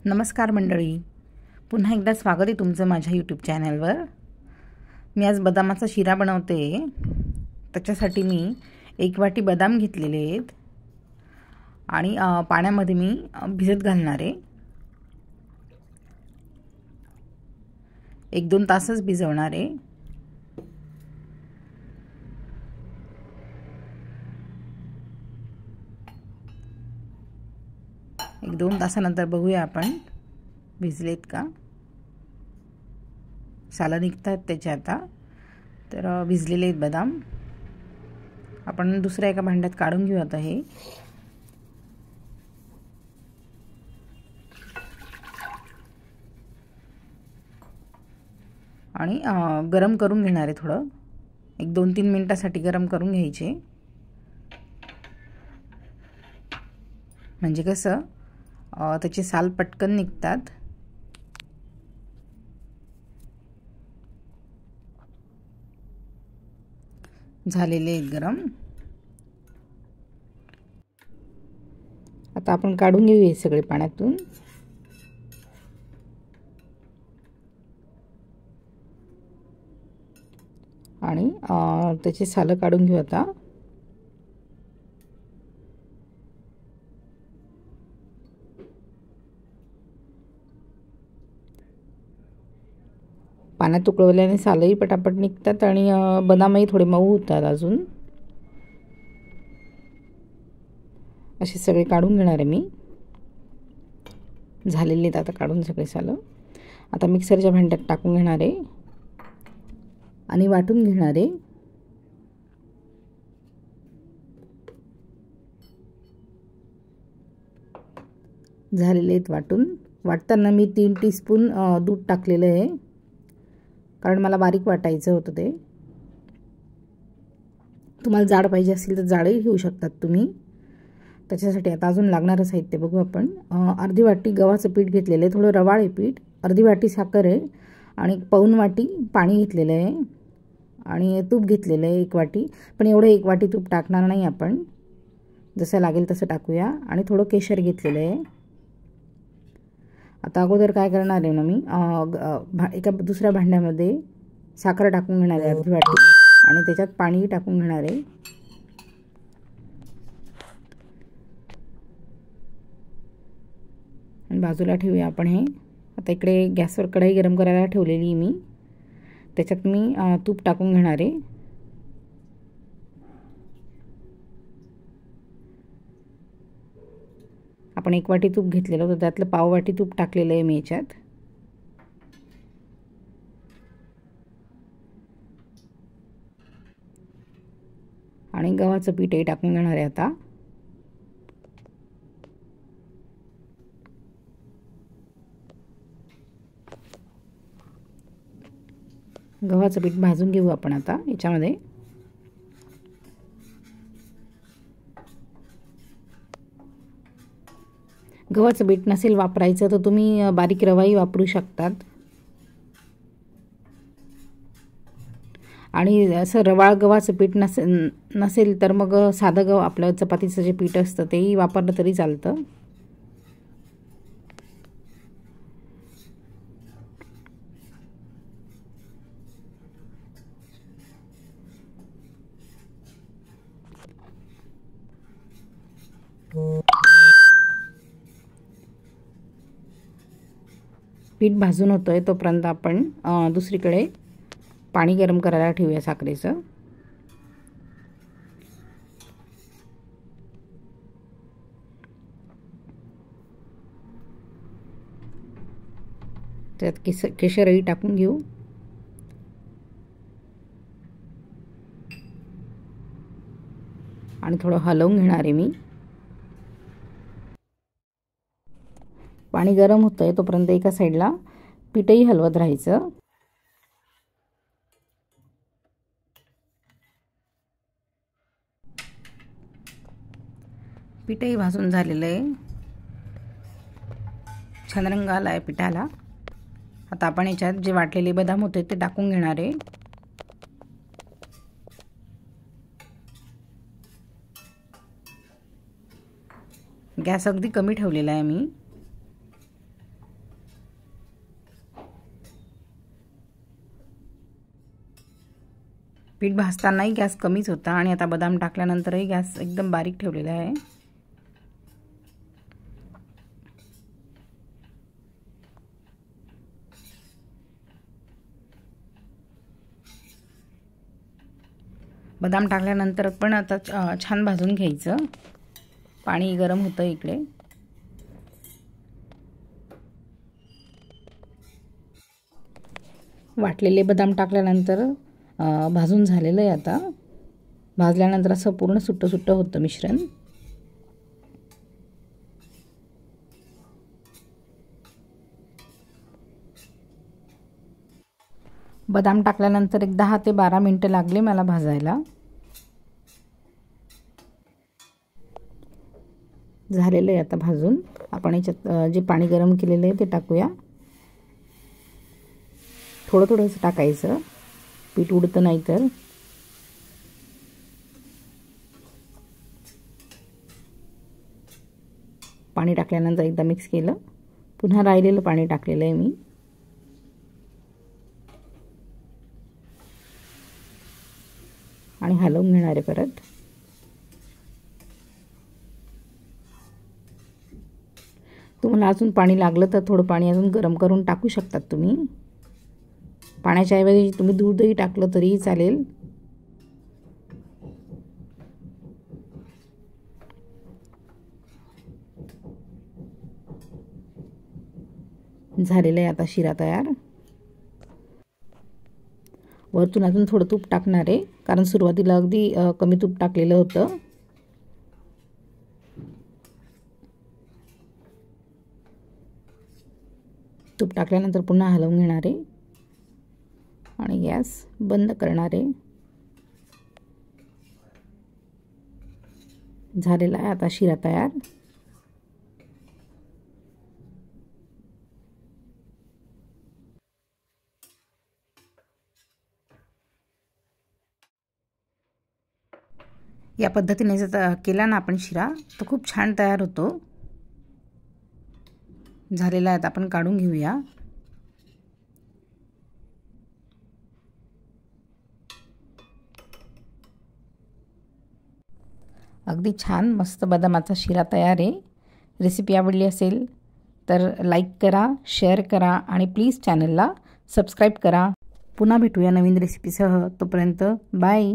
नमस्कार मंडळी, पुन्हा एकदा स्वागत आहे तुमचं माझ्या यूट्यूब चॅनलवर। मी आज बदामाचा शिरा बनवते। त्याच्यासाठी मी 1 वाटी बदाम घेतलेले आहेत आणि पाण्यामध्ये मी भिजत घालणार आहे। 1-2 तासच भिजवणार आहे। एक 2 तासानंतर बघूया आपण भिजलेत का। सालं निघतात त्याचे आता, तर भिजलेले आहेत बदाम। आपण दुसऱ्या एका भांड्यात काढून घेऊ आता हे। आणि गरम करून घेणार आहे थोडं, एक 2-3 मिनिटासाठी गरम करून घ्यायचे। म्हणजे कसं त्याचे साल पटकन निघतात। झालेले आहेत गरम। आता आपण काढून घेऊ हे सगळे पाण्यातून। आणि त्याचे साल काढून घेऊ आता। पाण्यात उकळवल्याने सालही पटापट निघतात आणि बदामही थोडे मऊ होतात अजून। असे सगळे काढून घेणार आहे मी। झालेले आहेत आता काढून सगळे साल। आता मिक्सरच्या भांड्यात टाकून घेणार आहे आणि वाटून घेणार आहे। झालेले आहेत वाटून। वाटताना मी 3 टीस्पून दूध टाकलेलं आहे, कारण मला बारीक वाटायचं होतं ते। तुम्हाला जाड पाहिजे असेल तर जाडही घेऊ शकतात तुम्ही। त्याच्यासाठी आता अजून लागणारं साहित्य बघू आपण। अर्धी वाटी गव्हाचं पीठ घेतलेलं आहे, थोडं रवाळ आहे पीठ। अर्धी वाटी साखर आहे आणि 1 वाटी पाणी घेतलेलं आहे आणि तूप घेतलेलं आहे 1 वाटी। पण एवढं 1 वाटी तूप टाकणार नाही आपण, जसं लागेल तसं टाकूया। आणि थोडं केशर घेतलेलं आहे। आता अगोदर काय करणार आहे ना मी, एका दुसऱ्या भांड्यामध्ये साखर टाकून घेणार आहे अर्धी वाटी आणि त्याच्यात पाणी टाकून घेणार आहे। आणि बाजूला ठेवूया आपण हे। आता इकडे गॅसवर कढई गरम करायला ठेवलेली मी, त्याच्यात मी तूप टाकून घेणार आहे। आपण 1 वाटी तूप घेतलेलं होतं, त्यातलं पाव वाटी तूप टाकलेलं आहे मी याच्यात। आणि गव्हाचं पीठही टाकून घेणार आहे आता। गव्हाचं पीठ भाजून घेऊ आपण आता याच्यामध्ये। गव्हाचं पीठ नसेल वापरायचं तर तुम्ही बारीक रवाही वापरू शकतात। आणि असं रवाळ गव्हाचं पीठ नसेल तर मग साधं गव्हा, आपलं चपातीचं जे पीठ असतं तेही वापरलं तरी चालतं। पीठ भाजून होतंय तोपर्यंत आपण दुसरीकडे पाणी गरम करायला ठेवूया साखरेचं। त्यात केशरही टाकून घेऊ आणि थोडं हलवून घेणार आहे मी। पाणी गरम होतंय तोपर्यंत एका साईडला पीठही हलवत राहायचं। पीठही भाजून झालेलं आहे, छान रंग आला आहे पिठाला। आता आपण याच्यात जे वाटलेले बदाम होते ते टाकून घेणार आहे। गॅस अगदी कमी ठेवलेला आहे मी। पीठ भाजतानाही गॅस कमीच होता आणि आता बदाम टाकल्यानंतरही गॅस एकदम बारीक ठेवलेला आहे. बदाम टाकल्यानंतर पण आता छान भाजून घ्यायचं. पाणी गरम होतं इकडे. वाटलेले बदाम टाकल्यानंतर भाजून झालेलं आहे. आता भाजल्यानंतर असं पूर्ण सुट्टं सुट्टं होतं मिश्रण. बदाम टाकल्यानंतर एक 10 ते 12 मिनिटं लागले मला भाजायला. झालेलं आहे आता भाजून. आपण याच्यात जे पाणी गरम केलेलं आहे ते टाकूया. थोडं थोडंसं टाकायचं, पीठ उडतं नाही तर. पाणी टाकल्यानंतर एकदा मिक्स केलं. पुन्हा राहिलेलं पाणी टाकलेलं आहे मी. आणि हलवून घेणार आहे परत. तुम्हाला अजून पाणी लागलं तर थोडं पाणी अजून गरम करून टाकू शकतात तुम्ही. पाण्याच्या ऐवजी तुम्ही दूधही टाकलं तरीही चालेल. झालेलं आहे आता शिरा तयार. वरतून अजून थोडं तूप टाकणार आहे, कारण सुरुवातीला अगदी कमी तूप टाकलेलं होतं. तूप टाकल्यानंतर पुन्हा हलवून घेणार आहे आणि गॅस बंद करणार आहे. झालेला आहे आता शिरा तयार. या पद्धतीने जर केला ना आपण शिरा तर खूप छान तयार होतो. झालेला आहे, आपण काढून घेऊया. अगदी छान मस्त बदामाचा शिरा तयार आहे. रेसिपी आवडली असेल तर लाईक करा, शेअर करा आणि प्लीज चॅनलला सबस्क्राईब करा. पुन्हा भेटूया नवीन रेसिपीसह. तोपर्यंत बाय.